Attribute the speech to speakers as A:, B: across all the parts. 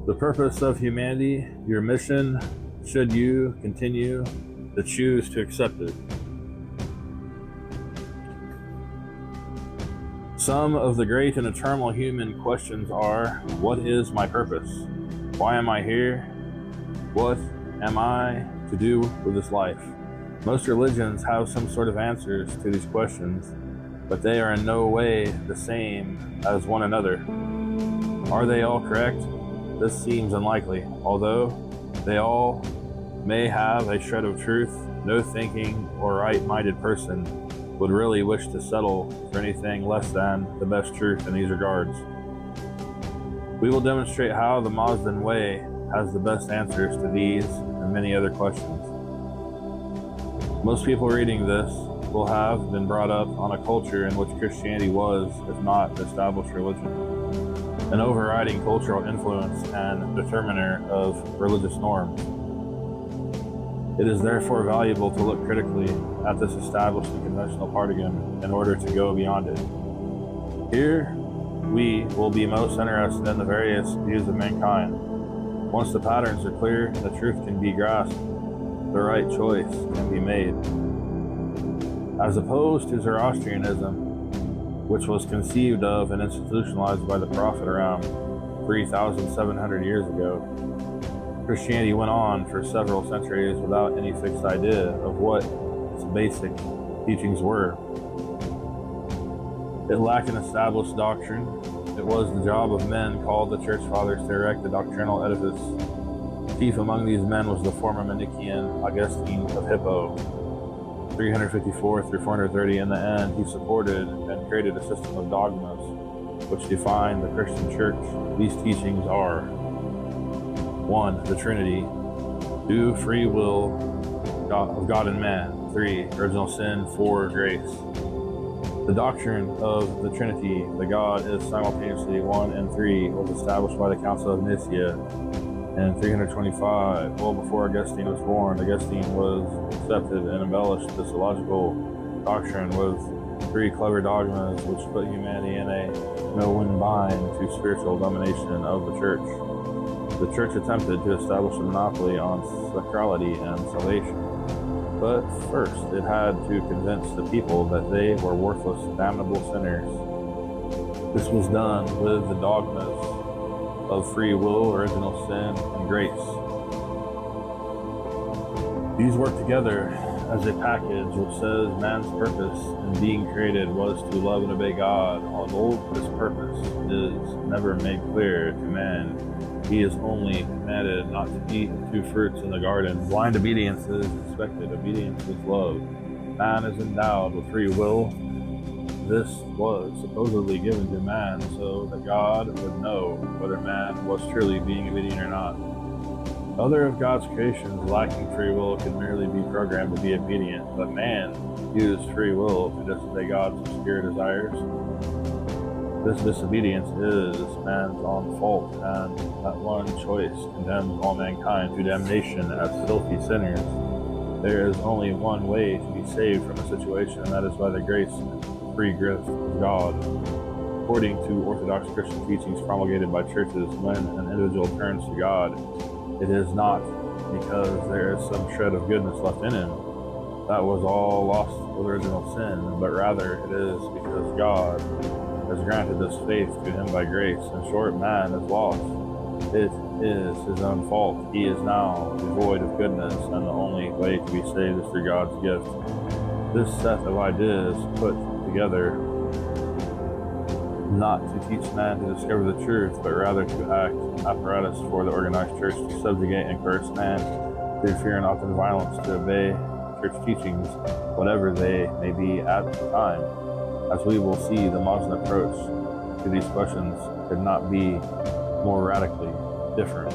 A: The purpose of humanity, your mission, should you continue to choose to accept it. Some of the great and eternal human questions are, what is my purpose? Why am I here? What am I to do with this life? Most religions have some sort of answers to these questions, but they are in no way the same as one another. Are they all correct? This seems unlikely. Although they all may have a shred of truth, no thinking or right-minded person would really wish to settle for anything less than the best truth in these regards. We will demonstrate how the Muslim way has the best answers to these and many other questions. Most people reading this will have been brought up on a culture in which Christianity was, if not the established religion, an overriding cultural influence and determiner of religious norms. It is therefore valuable to look critically at this established and conventional paradigm in order to go beyond it. Here, we will be most interested in the various views of mankind. Once the patterns are clear and the truth can be grasped, the right choice can be made. As opposed to Zoroastrianism, which was conceived of and institutionalized by the Prophet around 3,700 years ago, Christianity went on for several centuries without any fixed idea of what its basic teachings were. It lacked an established doctrine. It was the job of men called the Church Fathers to erect the doctrinal edifice. Chief among these men was the former Manichaean Augustine of Hippo, 354 through 430. In the end, he supported and created a system of dogmas which defined the Christian Church. These teachings are: 1. The Trinity. 2. Free will of God and man. 3. Original sin. 4. Grace. The doctrine of the Trinity, the God is simultaneously 1 and 3, was established by the Council of Nicaea in 325. Well before Augustine was born, Augustine was accepted and embellished this illogical doctrine with 3 clever dogmas which put humanity in a no-win bind to spiritual domination of the Church. The Church attempted to establish a monopoly on sacrality and salvation. But first, it had to convince the people that they were worthless, damnable sinners. This was done with the dogmas of free will, original sin, and grace. These work together as a package which says man's purpose in being created was to love and obey God. Although this purpose is never made clear to man, he is only commanded not to eat the 2 fruits in the garden. Blind obedience is expected. Obedience is love. Man is endowed with free will. This was supposedly given to man so that God would know whether man was truly being obedient or not. Other of God's creations lacking free will could merely be programmed to be obedient, but man used free will to disobey God's obscure desires. This disobedience is man's own fault, and that one choice condemns all mankind to damnation as filthy sinners. There is only one way to be saved from a situation, and that is by the grace and free gift of God. According to Orthodox Christian teachings promulgated by churches, when an individual turns to God, it is not because there is some shred of goodness left in him that was all lost with original sin, but rather it is because God has granted this faith to him by grace. In short, man is lost. It is his own fault. He is now devoid of goodness, and the only way to be saved is through God's gift. This set of ideas put together not to teach man to discover the truth, but rather to act apparatus for the organized church to subjugate and coerce man through fear and often violence to obey church teachings, whatever they may be at the time. As we will see, the Muslim approach to these questions could not be more radically different.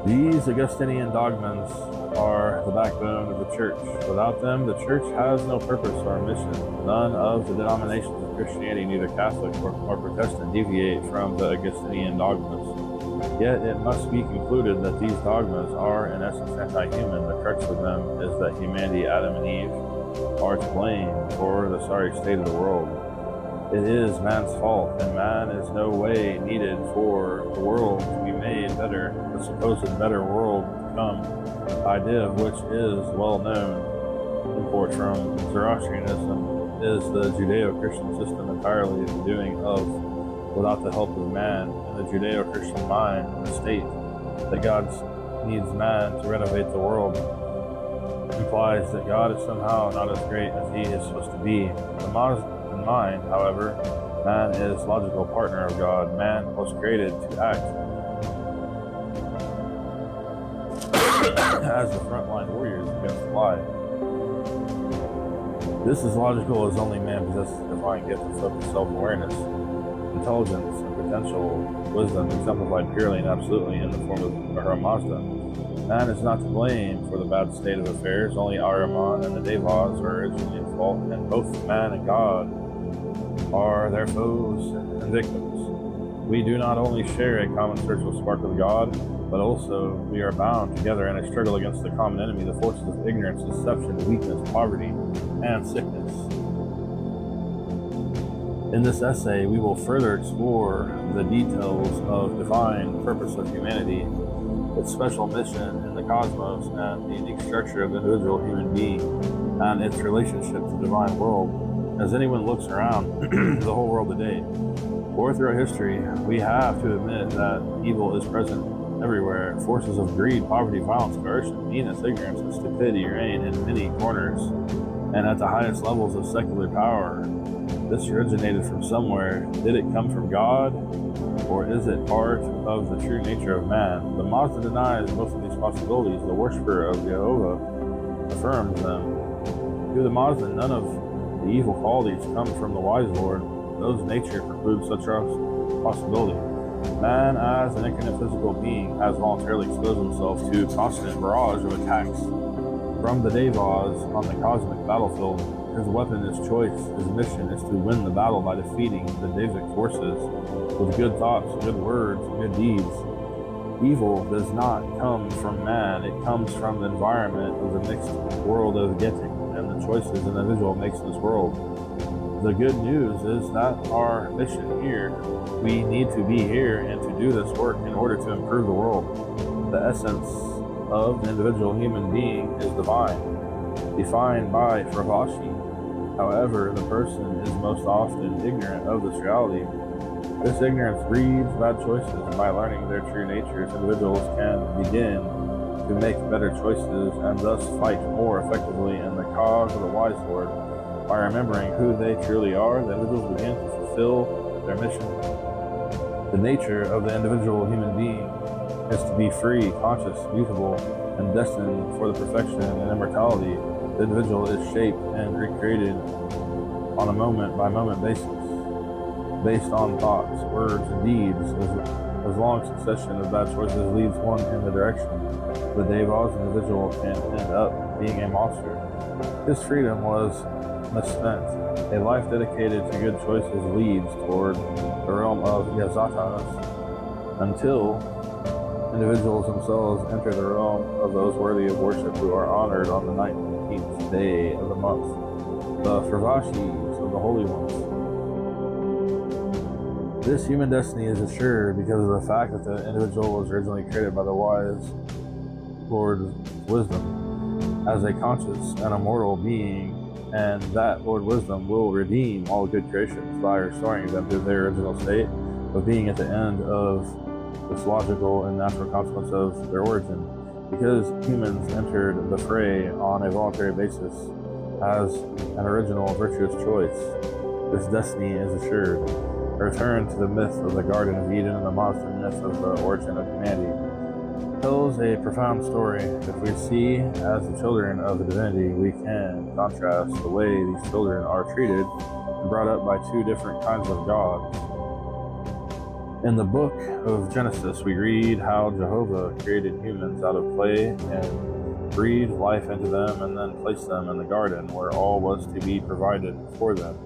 A: These Augustinian dogmas are the backbone of the Church. Without them, the Church has no purpose or mission. None of the denominations of Christianity, neither Catholic nor Protestant, deviate from the Augustinian dogmas. Yet it must be concluded that these dogmas are in essence anti-human. The crux of them is that humanity, Adam and Eve, are to blame for the sorry state of the world. It is man's fault, and man is no way needed for the world to be made better, the supposed better world to come, the idea of which is well known. Import from Zoroastrianism is the Judeo-Christian system entirely the doing of, without the help of man, in the Judeo-Christian mind, the state that God needs man to renovate the world implies that God is somehow not as great as he is supposed to be. The Muslim mind, however, man is logical partner of God. Man was created to act as the frontline warriors against the lie. This is logical as only man possesses the divine gift of focused self-awareness, intelligence, and potential wisdom exemplified purely and absolutely in the form of Ahura Mazda. Man is not to blame for the bad state of affairs. Only Ahriman and the Devas are originally at fault, and both man and God are their foes and victims. We do not only share a common spiritual spark with God, but also we are bound together in a struggle against the common enemy, the forces of ignorance, deception, weakness, poverty, and sickness. In this essay, we will further explore the details of divine purpose of humanity, its special mission in the cosmos, and the unique structure of the individual human being, and its relationship to the divine world. As anyone looks around the whole world today, or throughout history, we have to admit that evil is present everywhere. Forces of greed, poverty, violence, coercion, meanness, ignorance, and stupidity reign in many corners, and at the highest levels of secular power. This originated from somewhere. Did it come from God, or is it part of the true nature of man? The Mazda denies most of these possibilities. The worshiper of Jehovah affirms them. To the Mazda, none of the evil qualities come from the wise Lord. Those nature precludes such possibility. Man, as an incarnate physical being, has voluntarily exposed himself to constant barrage of attacks from the Devas on the cosmic battlefield. His weapon, his choice, his mission is to win the battle by defeating the Devic forces with good thoughts, good words, and good deeds. Evil does not come from man, it comes from the environment of the mixed world of getting and the choices an individual makes in this world. The good news is that our mission here, we need to be here and to do this work in order to improve the world. The essence of the individual human being is divine, defined by Fravashi. However, the person is most often ignorant of this reality. This ignorance breeds bad choices, and by learning their true natures, individuals can begin to make better choices and thus fight more effectively in the cause of the wise Lord. By remembering who they truly are, the individuals begin to fulfill their mission. The nature of the individual human being is to be free, conscious, beautiful, and destined for the perfection and immortality. The individual is shaped and recreated on a moment-by-moment basis, based on thoughts, words, and deeds. As long succession of bad choices leads one in the direction the Devas individual can end up being a monster. His freedom was misspent. A life dedicated to good choices leads toward the realm of Yazatas until individuals themselves enter the realm of those worthy of worship who are honored on the 19th day of the month, the Fravashis of the Holy Ones. This human destiny is assured because of the fact that the individual was originally created by the wise Lord's wisdom as a conscious and immortal being, and that Lord Wisdom will redeem all good creations by restoring them to their original state of being at the end of this logical and natural consequence of their origin. Because humans entered the fray on a voluntary basis as an original virtuous choice, this destiny is assured. A return to the myth of the Garden of Eden and the monster myth of the origin of humanity tells a profound story. If we see as the children of the divinity, we can contrast the way these children are treated and brought up by two different kinds of gods. In the book of Genesis, we read how Jehovah created humans out of clay and breathed life into them and then placed them in the garden where all was to be provided for them,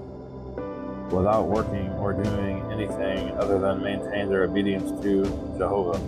A: without working or doing anything other than maintain their obedience to Jehovah.